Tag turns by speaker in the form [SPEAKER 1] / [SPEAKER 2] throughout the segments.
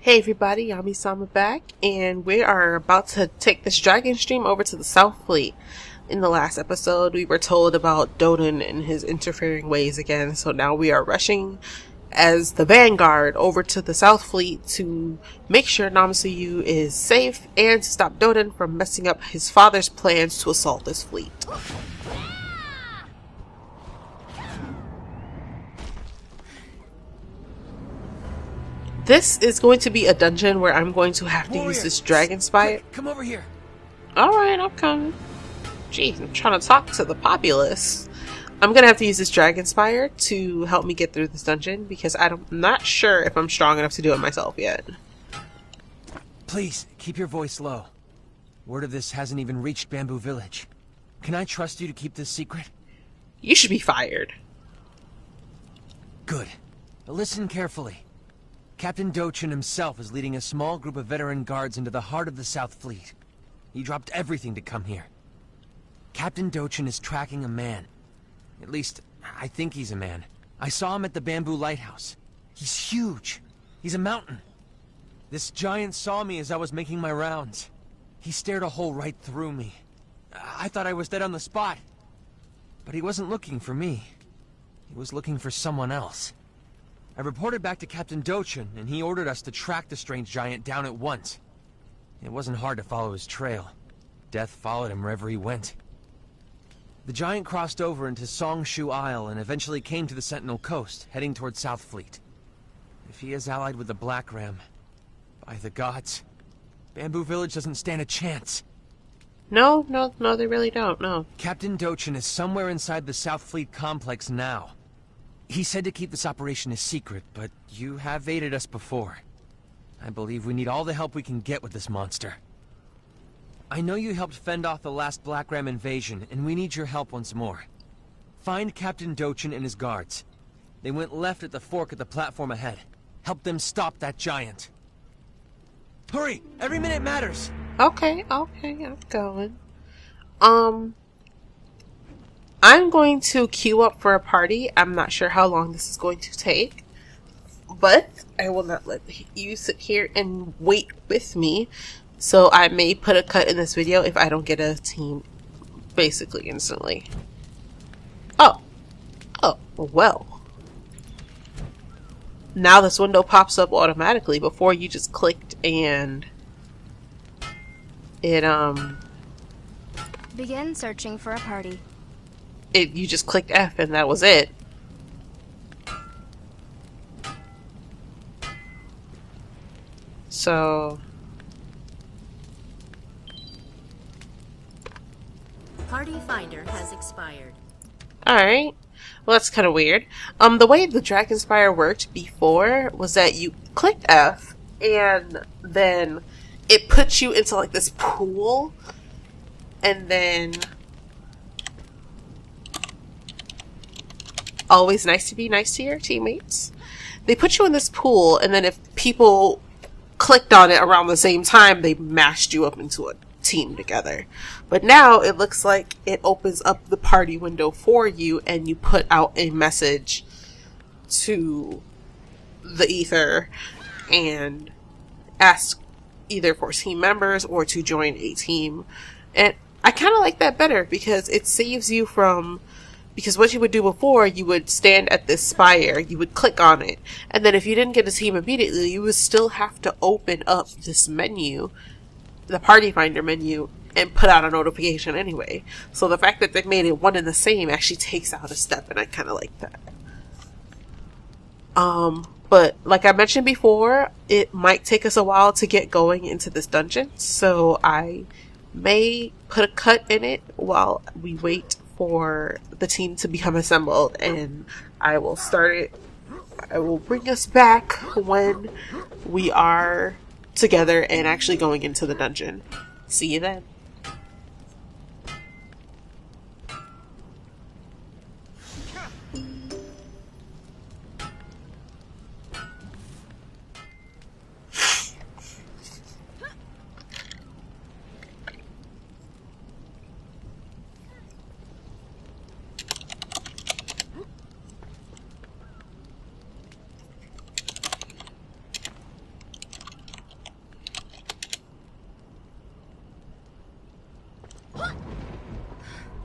[SPEAKER 1] Hey everybody, Yami-sama back, and we are about to take this dragon stream over to the South Fleet. In the last episode, we were told about Doden and his interfering ways again, so now we are rushing as the vanguard over to the South Fleet to make sure Namasuyu is safe and to stop Doden from messing up his father's plans to assault this fleet. This is going to be a dungeon where I'm going to have to use this dragon spire.
[SPEAKER 2] Quick, come over here.
[SPEAKER 1] Alright, I'm coming. Jeez, I'm trying to talk to the populace. I'm gonna have to use this dragon spire to help me get through this dungeon because I'm not sure if I'm strong enough to do it myself yet.
[SPEAKER 2] Please, keep your voice low. Word of this hasn't even reached Bamboo Village. Can I trust you to keep this secret?
[SPEAKER 1] You should be fired.
[SPEAKER 2] Good. Listen carefully. Captain Dochin himself is leading a small group of veteran guards into the heart of the South Fleet. He dropped everything to come here. Captain Dochin is tracking a man. At least, I think he's a man. I saw him at the Bamboo Lighthouse. He's huge. He's a mountain. This giant saw me as I was making my rounds. He stared a hole right through me. I thought I was dead on the spot. But he wasn't looking for me. He was looking for someone else. I reported back to Captain Dochin, and he ordered us to track the strange giant down at once. It wasn't hard to follow his trail. Death followed him wherever he went. The giant crossed over into Songshu Isle and eventually came to the Sentinel Coast, heading toward South Fleet. If he is allied with the Blackram, by the gods, Bamboo Village doesn't stand a chance.
[SPEAKER 1] No, they really don't, no.
[SPEAKER 2] Captain Dochin is somewhere inside the South Fleet complex now. He said to keep this operation a secret, but you have aided us before. I believe we need all the help we can get with this monster. I know you helped fend off the last Blackram invasion, and we need your help once more. Find Captain Dochin and his guards. They went left at the fork at the platform ahead. Help them stop that giant. Hurry! Every minute matters!
[SPEAKER 1] Okay, I'm going. I'm going to queue up for a party. I'm not sure how long this is going to take, but I will not let you sit here and wait with me. So I may put a cut in this video if I don't get a team basically instantly. Oh, well. Now this window pops up automatically. Before you just clicked and it
[SPEAKER 3] Begin searching for a party.
[SPEAKER 1] You just clicked F and that was it. So
[SPEAKER 4] Party finder has expired.
[SPEAKER 1] alright. Well, that's kind of weird. The way the Dragon Spire worked before was that you clicked F and then it puts you into like this pool and then always nice to be nice to your teammates. They put you in this pool, and then if people clicked on it around the same time, they mashed you up into a team together. But now it looks like it opens up the party window for you, and you put out a message to the ether and ask either for team members or to join a team. And I kind of like that better because it saves you from... Because what you would do before, you would stand at this spire, you would click on it, and then if you didn't get a team immediately, you would still have to open up this menu, the party finder menu, and put out a notification anyway. So the fact that they made it one and the same actually takes out a step, and I kind of like that. But like I mentioned before, it might take us a while to get going into this dungeon, so I may put a cut in it while we wait for the team to become assembled, and I will start it. I will bring us back when we are together and actually going into the dungeon. See you then.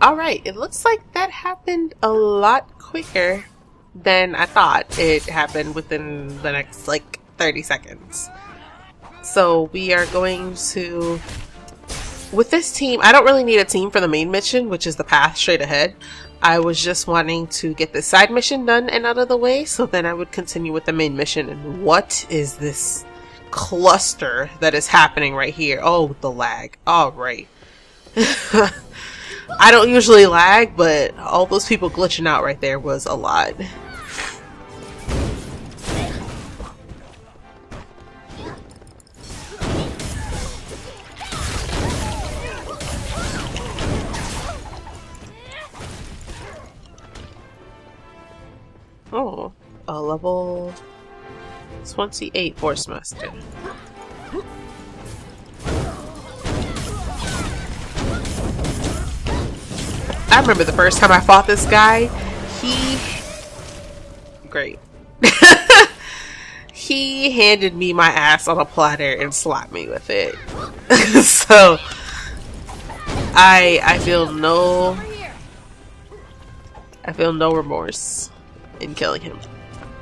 [SPEAKER 1] Alright, it looks like that happened a lot quicker than I thought it happened within the next, like, 30 seconds. So we are going to... With this team, I don't really need a team for the main mission, which is the path straight ahead. I was just wanting to get the side mission done and out of the way, so then I would continue with the main mission. And what is this cluster that is happening right here? Oh, the lag. Alright. I don't usually lag, but all those people glitching out right there was a lot. Oh, a level 28 Force Master. I remember the first time I fought this guy, great. He handed me my ass on a platter and slapped me with it. So, I feel no remorse in killing him.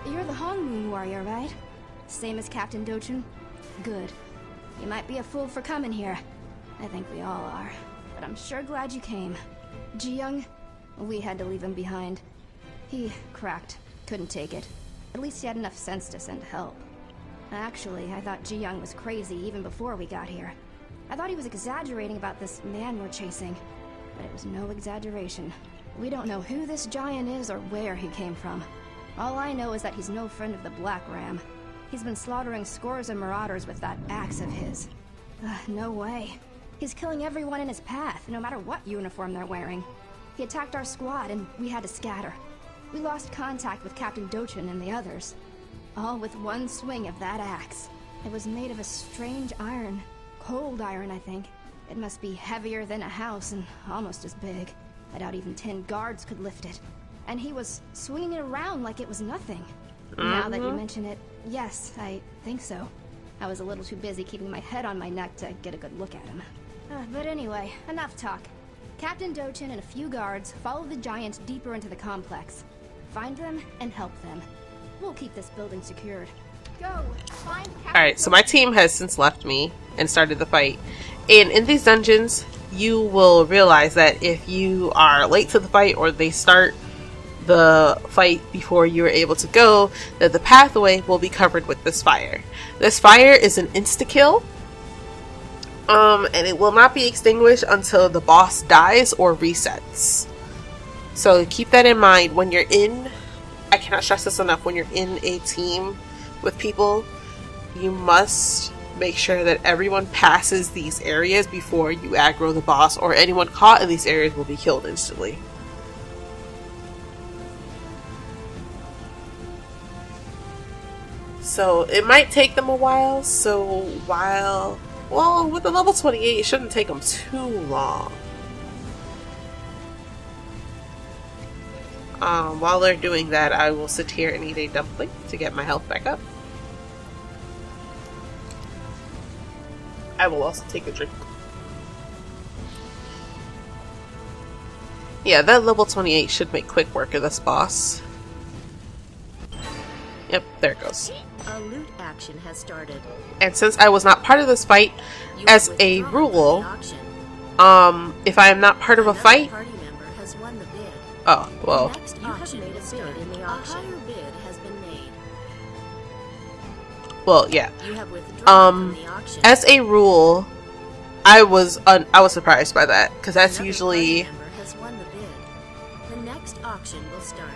[SPEAKER 3] You're the Hongmoon warrior, right? Same as Captain Dochun? Good. You might be a fool for coming here. I think we all are. But I'm sure glad you came. Ji-young, we had to leave him behind. He cracked. Couldn't take it. At least he had enough sense to send help. Actually, I thought Ji-young was crazy even before we got here. I thought he was exaggerating about this man we're chasing. But it was no exaggeration. We don't know who this giant is or where he came from. All I know is that he's no friend of the Blackram. He's been slaughtering scores of marauders with that axe of his. No way. He's killing everyone in his path, no matter what uniform they're wearing. He attacked our squad and we had to scatter. We lost contact with Captain Dochun and the others. All with one swing of that axe. It was made of a strange iron. Cold iron, I think. It must be heavier than a house and almost as big. I doubt even 10 guards could lift it. And he was swinging it around like it was nothing. Now that you mention it, yes, I think so. I was a little too busy keeping my head on my neck to get a good look at him. But anyway, enough talk. Captain Dochun and a few guards follow the giant deeper into the complex. Find them and help them. We'll keep this building secured. Go! Find
[SPEAKER 1] Alright, so my team has since left me and started the fight. And in these dungeons, you will realize that if you are late to the fight or they start the fight before you are able to go, that the pathway will be covered with this fire. This fire is an insta-kill. And it will not be extinguished until the boss dies or resets. So keep that in mind when you're in, I cannot stress this enough, when you're in a team with people, you must make sure that everyone passes these areas before you aggro the boss, or anyone caught in these areas will be killed instantly. So it might take them a while, well, with the level 28, it shouldn't take them too long. While they're doing that, I will sit here and eat a dumpling to get my health back up. I will also take a drink. Yeah, that level 28 should make quick work of this boss. Yep, there it goes.
[SPEAKER 4] A loot action has started.
[SPEAKER 1] And since I was not part of this fight, as a rule, if I am not part of a fight,
[SPEAKER 4] Party member has won the bid.
[SPEAKER 1] oh, well,
[SPEAKER 4] Next auction made a bid in the auction. A higher bid has been made.
[SPEAKER 1] well, yeah.
[SPEAKER 4] You have withdrawn from the auction.
[SPEAKER 1] As a rule, I was surprised by that, because that's
[SPEAKER 4] Another
[SPEAKER 1] usually,
[SPEAKER 4] party member has won the bid. The next auction will start.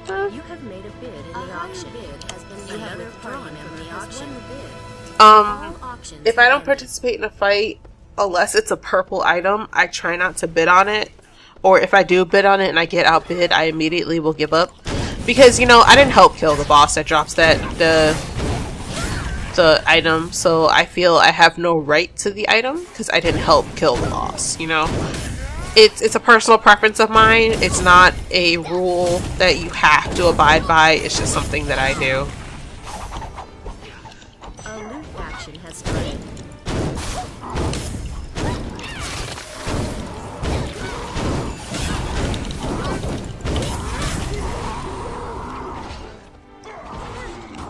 [SPEAKER 4] You have made a bid in the auction. Bid has been made. Another party member has won the bid. All auctions
[SPEAKER 1] if I don't
[SPEAKER 4] ended.
[SPEAKER 1] participate in a fight, unless it's a purple item, I try not to bid on it. Or if I do bid on it and I get outbid, I immediately will give up. Because, you know, I didn't help kill the boss that drops the item, so I feel I have no right to the item because I didn't help kill the boss, you know? It's a personal preference of mine. It's not a rule that you have to abide by. It's just something that I do.
[SPEAKER 4] A loot action has started.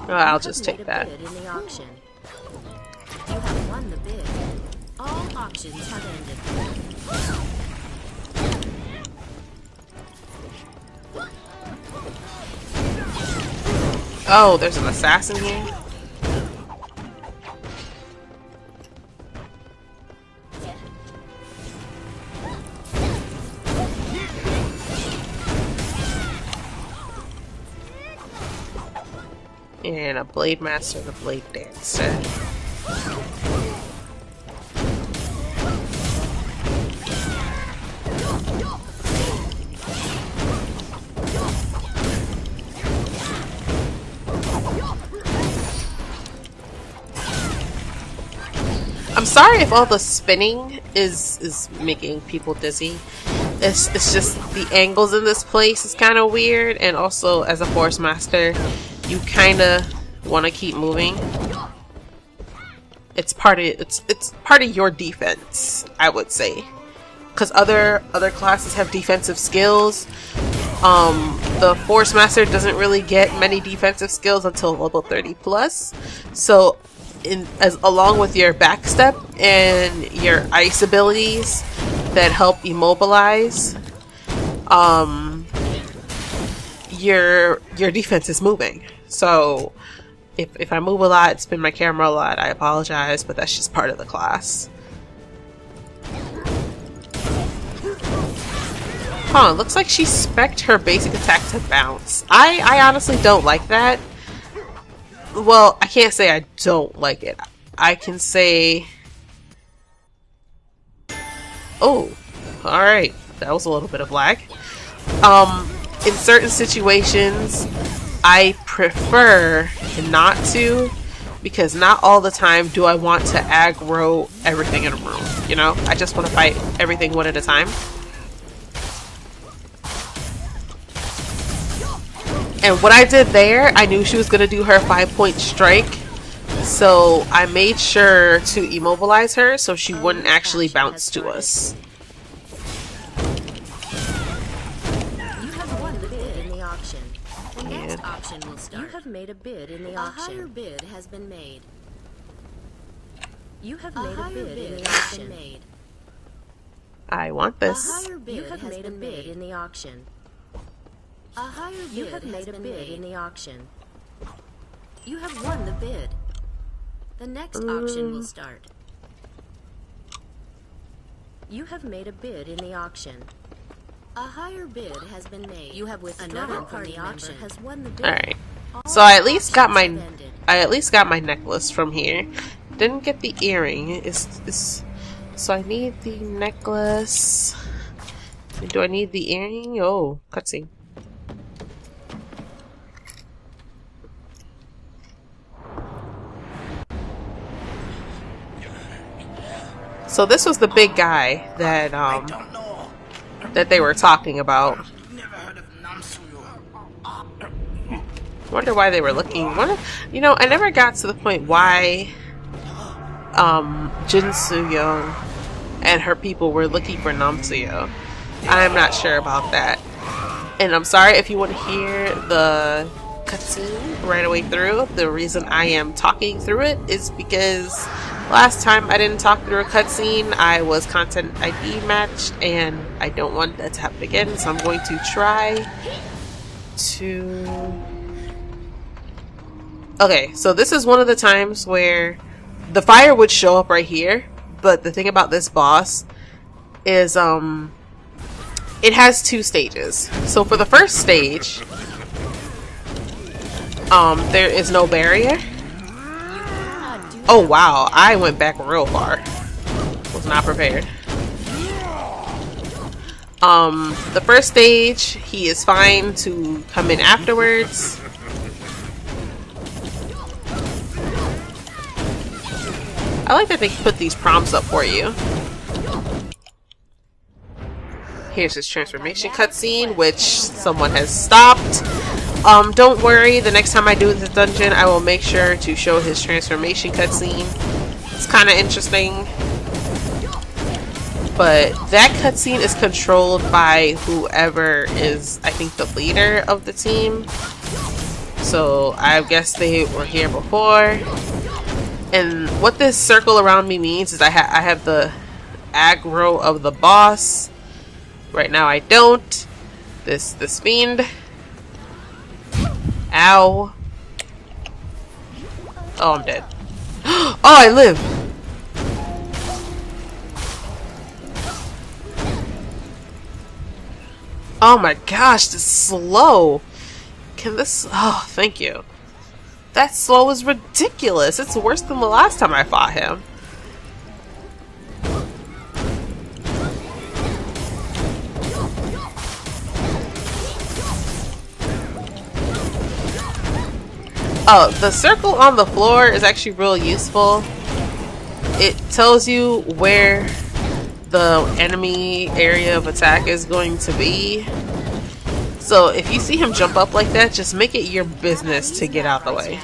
[SPEAKER 1] I'll just take that.
[SPEAKER 4] In the auction. You have won the bid. All auctions have ended.
[SPEAKER 1] Oh, there's an assassin here. And a blade master and a blade dancer. I'm sorry if all the spinning is making people dizzy. It's just the angles in this place is kind of weird, and also as a force master, you kind of want to keep moving. It's part of your defense, I would say, because other classes have defensive skills. The force master doesn't really get many defensive skills until level 30 plus. So, along with your backstep and your ice abilities that help immobilize, your defense is moving. So if I move a lot, spin my camera a lot, I apologize, but that's just part of the class. Huh, looks like she spec'd her basic attack to bounce. I honestly don't like that. Well, I can't say I don't like it. I can say... Oh, alright. That was a little bit of lag. In certain situations, I prefer not to, because not all the time do I want to aggro everything in a room, you know? I just want to fight everything one at a time. And what I did there, I knew she was going to do her 5-point strike, so I made sure to immobilize her so she wouldn't actually bounce to us.
[SPEAKER 4] You have won the bid in the auction. The next auction will start. You have made a bid in the auction. A higher bid has been made. You have made a bid in the auction.
[SPEAKER 1] I want this.
[SPEAKER 4] A higher bid has made a bid in the auction. A higher bid you have made a bid in the auction. You have won the bid. The next auction will start. You have made a bid in the auction. A higher bid has been made. You have withdrawn. Another party auction has won the bid.
[SPEAKER 1] Alright. So I at least got my necklace from here. Didn't get the earring. So I need the necklace. Do I need the earring? Oh, cutscene. So this was the big guy that that they were talking about. Wonder why they were looking. You know, I never got to the point why Jinsoyun and her people were looking for Namsuyo. I'm not sure about that. And I'm sorry if you want to hear the cutscene right away through. The reason I am talking through it is because last time I didn't talk through a cutscene. I was content ID matched, and I don't want that to happen again, so I'm going to try to... Okay, so this is one of the times where the fire would show up right here, but the thing about this boss is it has 2 stages. So for the first stage, there is no barrier. Oh wow, I went back real far. Was not prepared. The first stage, he is fine to come in afterwards. I like that they put these prompts up for you. Here's his transformation cutscene, which someone has stopped. Don't worry, the next time I do this dungeon, I will make sure to show his transformation cutscene. It's kind of interesting. But that cutscene is controlled by whoever is, I think, the leader of the team. So I guess they were here before. And what this circle around me means is I have the aggro of the boss. Right now I don't. This fiend. Ow. Oh, I'm dead. Oh, I live. Oh my gosh, this is slow. Can this... Oh, thank you. That slow is ridiculous. It's worse than the last time I fought him. Oh, the circle on the floor is actually real useful. It tells you where the enemy area of attack is going to be. So if you see him jump up like that, just make it your business to get out the way.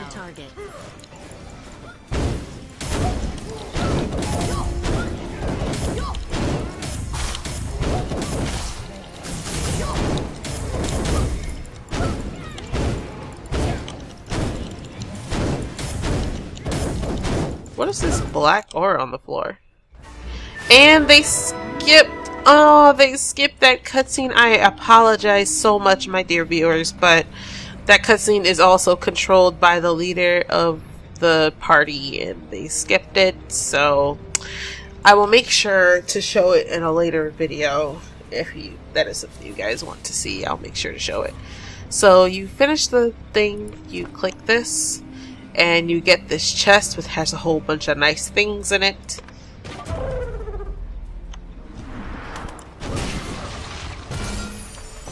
[SPEAKER 1] What is this black aura on the floor? And they skipped. Oh, they skipped that cutscene. I apologize so much, my dear viewers, but that cutscene is also controlled by the leader of the party, and they skipped it. So I will make sure to show it in a later video. If that is something you guys want to see, I'll make sure to show it. So you finish the thing, you click this, and you get this chest which has a whole bunch of nice things in it.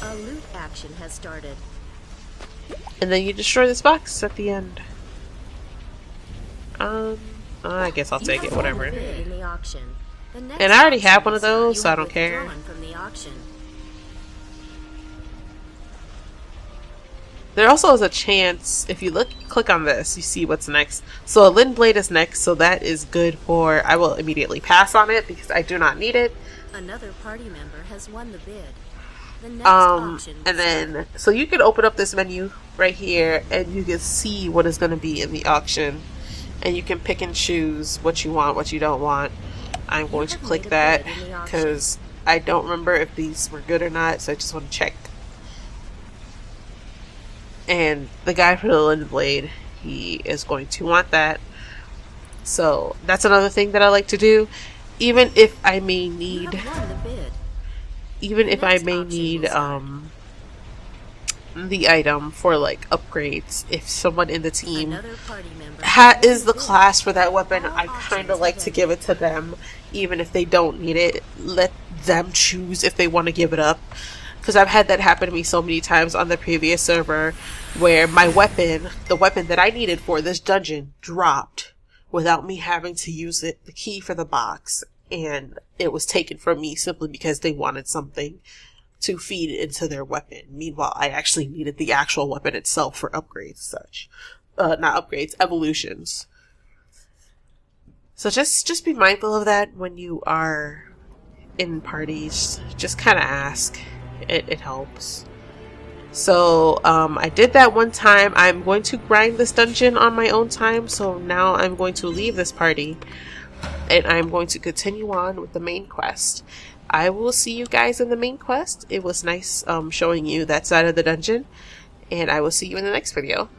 [SPEAKER 4] A loot action has started.
[SPEAKER 1] And then you destroy this box at the end. I guess I'll take it, whatever.
[SPEAKER 4] In the auction.
[SPEAKER 1] And I already have one of those, so I don't care.
[SPEAKER 4] From the auction.
[SPEAKER 1] There also is a chance, if you click on this, you see what's next. So a Lin Blade is next, so that is good for... I will immediately pass on it because I do not need it.
[SPEAKER 4] Another party member has won the bid. The next auction
[SPEAKER 1] and then, so you can open up this menu right here, and you can see what is going to be in the auction. And you can pick and choose what you want, what you don't want. I'm going to click that because I don't remember if these were good or not, so I just want to check. And the guy for the Lin Blade, he is going to want that. So that's another thing that I like to do. Even if I may need the item for like upgrades, if someone in the team is the class for that weapon, I kind of like to give it to them. Even if they don't need it, let them choose if they want to give it up. Because I've had that happen to me so many times on the previous server, where my weapon, the weapon that I needed for this dungeon, dropped without me having to use it, the key for the box, and it was taken from me simply because they wanted something to feed into their weapon. Meanwhile, I actually needed the actual weapon itself for upgrades, such. Not upgrades, evolutions. So just be mindful of that when you are in parties. Just kind of ask. It helps. So I did that one time. I'm going to grind this dungeon on my own time, so now I'm going to leave this party and I'm going to continue on with the main quest. I will see you guys in the main quest. It was nice showing you that side of the dungeon, and I will see you in the next video.